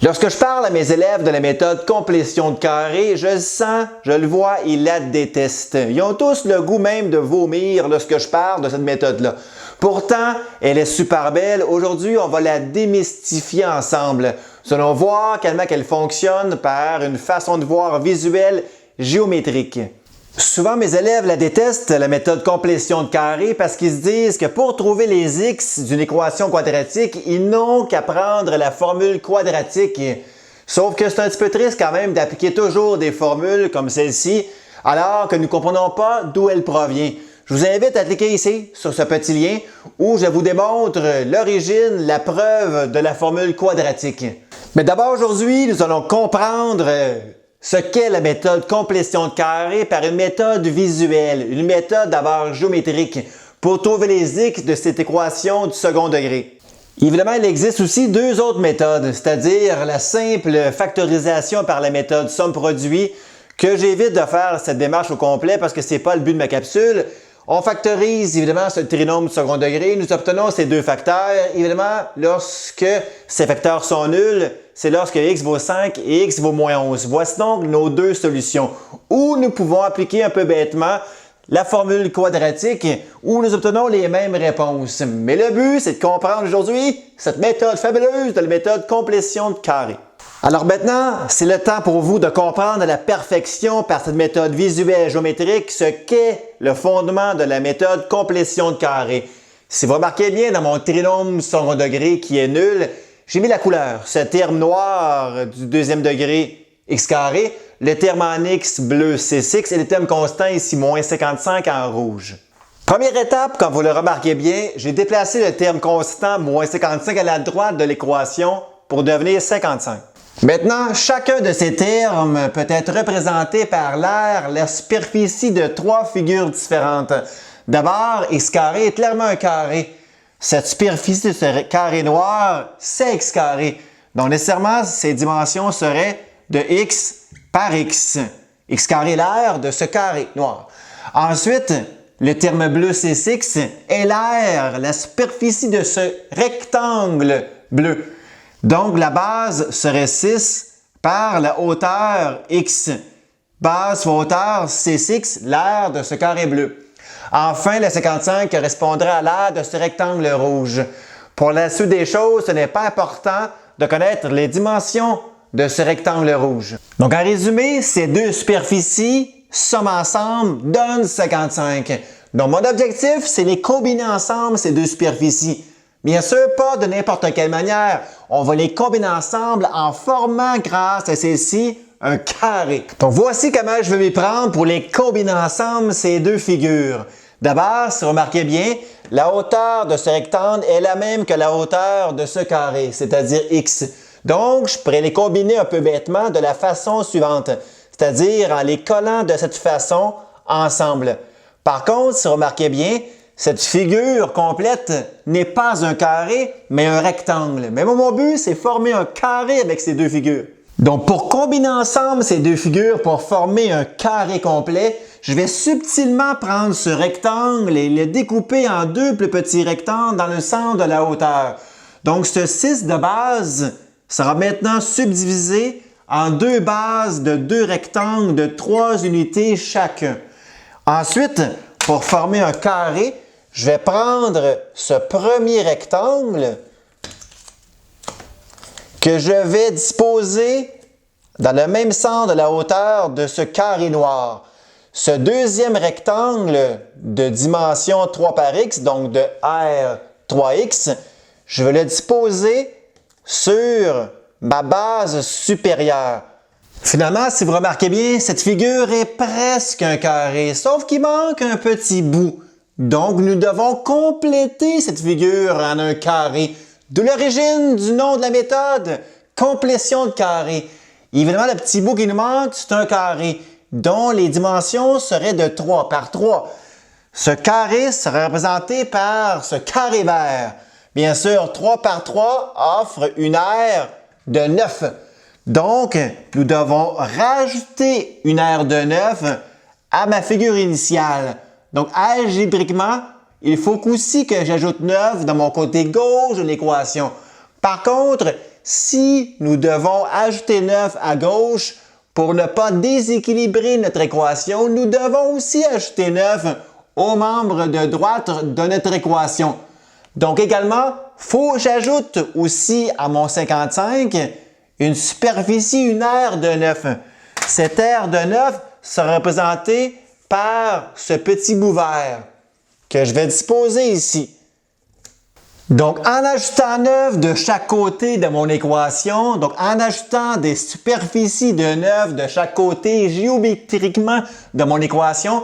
Lorsque je parle à mes élèves de la méthode complétion de carré, je le sens, je le vois, ils la détestent. Ils ont tous le goût même de vomir lorsque je parle de cette méthode-là. Pourtant, elle est super belle. Aujourd'hui, on va la démystifier ensemble. Nous allons voir comment elle fonctionne par une façon de voir visuelle géométrique. Souvent, mes élèves la détestent, la méthode complétion de carré, parce qu'ils se disent que pour trouver les x d'une équation quadratique, ils n'ont qu'à prendre la formule quadratique. Sauf que c'est un petit peu triste quand même d'appliquer toujours des formules comme celle-ci, alors que nous ne comprenons pas d'où elle provient. Je vous invite à cliquer ici, sur ce petit lien, où je vous démontre l'origine, la preuve de la formule quadratique. Mais d'abord, aujourd'hui, nous allons comprendre ce qu'est la méthode complétion de carré par une méthode visuelle, une méthode d'abord géométrique pour trouver les x de cette équation du second degré. Évidemment, il existe aussi deux autres méthodes, c'est-à-dire la simple factorisation par la méthode somme-produit, que j'évite de faire cette démarche au complet parce que ce n'est pas le but de ma capsule. On factorise évidemment ce trinôme du second degré, nous obtenons ces deux facteurs. Évidemment, lorsque ces facteurs sont nuls, c'est lorsque x vaut 5 et x vaut moins 11. Voici donc nos deux solutions où nous pouvons appliquer un peu bêtement la formule quadratique où nous obtenons les mêmes réponses. Mais le but, c'est de comprendre aujourd'hui cette méthode fabuleuse de la méthode complétion de carré. Alors maintenant, c'est le temps pour vous de comprendre à la perfection par cette méthode visuelle géométrique ce qu'est le fondement de la méthode complétion de carré. Si vous remarquez bien dans mon trinôme second degré qui est nul, j'ai mis la couleur, ce terme noir du deuxième degré x carré, le terme en x bleu c6 et le terme constant ici moins 55 en rouge. Première étape, comme vous le remarquez bien, j'ai déplacé le terme constant moins 55 à la droite de l'équation pour devenir 55. Maintenant, chacun de ces termes peut être représenté par l'aire, la superficie de trois figures différentes. D'abord, x carré est clairement un carré. Cette superficie de ce carré noir, c'est x carré. Donc nécessairement, ces dimensions seraient de x par x. X carré est l'aire de ce carré noir. Ensuite, le terme bleu C6 est l'aire, la superficie de ce rectangle bleu. Donc, la base serait 6 par la hauteur x. Base fois hauteur C6, l'aire de ce carré bleu. Enfin, le 55 correspondrait à l'aire de ce rectangle rouge. Pour la suite des choses, ce n'est pas important de connaître les dimensions de ce rectangle rouge. Donc, en résumé, ces deux superficies, somme ensemble, donnent 55. Donc, mon objectif, c'est les combiner ensemble, ces deux superficies. Bien sûr, pas de n'importe quelle manière. On va les combiner ensemble en formant, grâce à celle-ci, un carré. Donc, voici comment je vais m'y prendre pour les combiner ensemble, ces deux figures. D'abord, si vous remarquez bien, la hauteur de ce rectangle est la même que la hauteur de ce carré, c'est-à-dire x. Donc, je pourrais les combiner un peu bêtement de la façon suivante, c'est-à-dire en les collant de cette façon ensemble. Par contre, si vous remarquez bien, cette figure complète n'est pas un carré, mais un rectangle. Mais mon but, c'est former un carré avec ces deux figures. Donc, pour combiner ensemble ces deux figures pour former un carré complet, je vais subtilement prendre ce rectangle et le découper en deux plus petits rectangles dans le sens de la hauteur. Donc, ce 6 de base sera maintenant subdivisé en deux bases de deux rectangles de 3 unités chacun. Ensuite, pour former un carré, je vais prendre ce premier rectangle que je vais disposer dans le même sens de la hauteur de ce carré noir. Ce deuxième rectangle de dimension 3 par x, donc de R 3x, je vais le disposer sur ma base supérieure. Finalement, si vous remarquez bien, cette figure est presque un carré, sauf qu'il manque un petit bout. Donc, nous devons compléter cette figure en un carré, d'où l'origine du nom de la méthode, complétion de carré. Évidemment, le petit bout qui nous manque, c'est un carré, dont les dimensions seraient de 3 par 3. Ce carré serait représenté par ce carré vert. Bien sûr, 3 par 3 offre une aire de 9. Donc, nous devons rajouter une aire de 9 à ma figure initiale. Donc, algébriquement, il faut aussi que j'ajoute 9 dans mon côté gauche de l'équation. Par contre, si nous devons ajouter 9 à gauche, pour ne pas déséquilibrer notre équation, nous devons aussi ajouter 9 aux membres de droite de notre équation. Donc également, faut que j'ajoute aussi à mon 55 une superficie, une aire de 9. Cette aire de 9 sera représentée par ce petit bout vert que je vais disposer ici. Donc, en ajoutant 9 de chaque côté de mon équation, donc en ajoutant des superficies de 9 de chaque côté géométriquement de mon équation,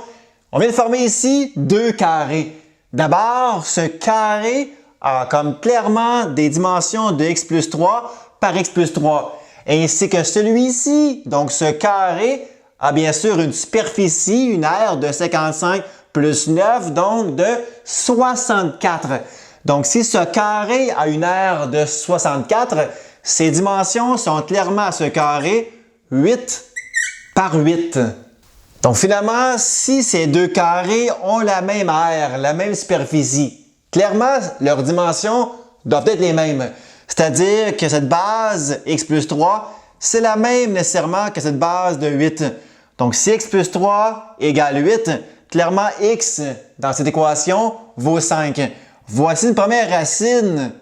on vient de former ici deux carrés. D'abord, ce carré a comme clairement des dimensions de x plus 3 par x plus 3, ainsi que celui-ci. Donc, ce carré a bien sûr une superficie, une aire de 55 plus 9, donc de 64. Donc, si ce carré a une aire de 64, ses dimensions sont clairement à ce carré 8 par 8. Donc, finalement, si ces deux carrés ont la même aire, la même superficie, clairement, leurs dimensions doivent être les mêmes. C'est-à-dire que cette base x plus 3, c'est la même nécessairement que cette base de 8. Donc, si x plus 3 égale 8, clairement, x dans cette équation vaut 5. Voici une première racine,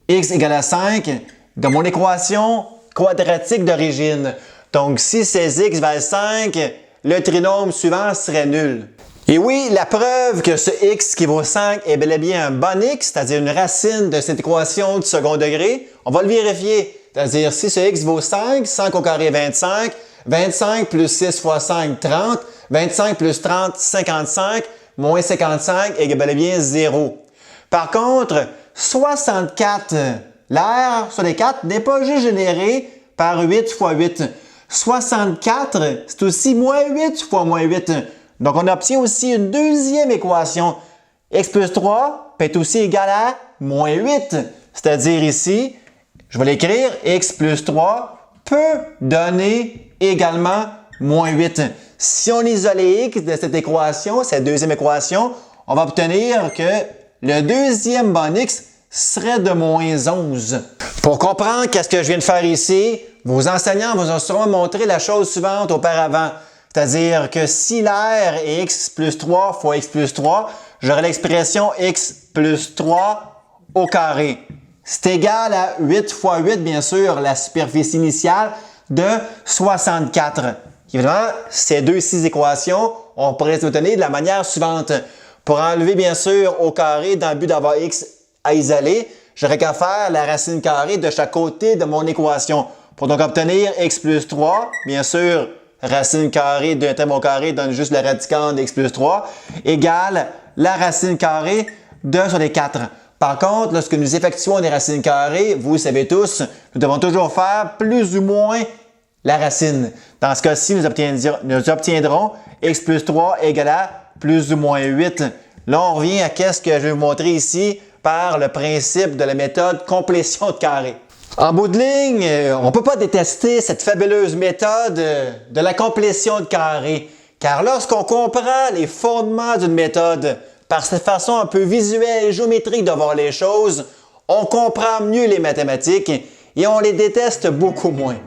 x égale à 5, de mon équation quadratique d'origine. Donc, si ces x valent 5, le trinôme suivant serait nul. Et oui, la preuve que ce x qui vaut 5 est bel et bien un bon x, c'est-à-dire une racine de cette équation du second degré, on va le vérifier. C'est-à-dire, si ce x vaut 5, 5 au carré 25, 25 plus 6 fois 5, 30, 25 plus 30, 55, moins 55 est bel et bien 0. Par contre, 64, l'aire sur les 4 n'est pas juste générée par 8 fois 8. 64, c'est aussi moins 8 fois moins 8. Donc, on obtient aussi une deuxième équation. X plus 3 peut être aussi égal à moins 8. C'est-à-dire ici, je vais l'écrire, x plus 3 peut donner également moins 8. Si on isole x de cette équation, cette deuxième équation, on va obtenir que le deuxième bon x serait de moins 11. Pour comprendre qu'est-ce que je viens de faire ici, vos enseignants vous ont sûrement montré la chose suivante auparavant. C'est-à-dire que si l'aire est x plus 3 fois x plus 3, j'aurai l'expression x plus 3 au carré. C'est égal à 8 fois 8, bien sûr, la superficie initiale de 64. Évidemment, ces deux-ci équations, on pourrait les obtenir de la manière suivante. Pour enlever, bien sûr, au carré, dans le but d'avoir x à isoler, j'aurais qu'à faire la racine carrée de chaque côté de mon équation. Pour donc obtenir x plus 3, bien sûr, racine carrée d'un terme au carré donne juste le radicand de x plus 3, égale la racine carrée de sur les 4. Par contre, lorsque nous effectuons des racines carrées, vous le savez tous, nous devons toujours faire plus ou moins la racine. Dans ce cas-ci, nous obtiendrons x plus 3 égale à plus ou moins 8. Là, on revient à ce que je vais vous montrer ici par le principe de la méthode complétion de carré. En bout de ligne, on ne peut pas détester cette fabuleuse méthode de la complétion de carré, car lorsqu'on comprend les fondements d'une méthode par cette façon un peu visuelle et géométrique de voir les choses, on comprend mieux les mathématiques et on les déteste beaucoup moins.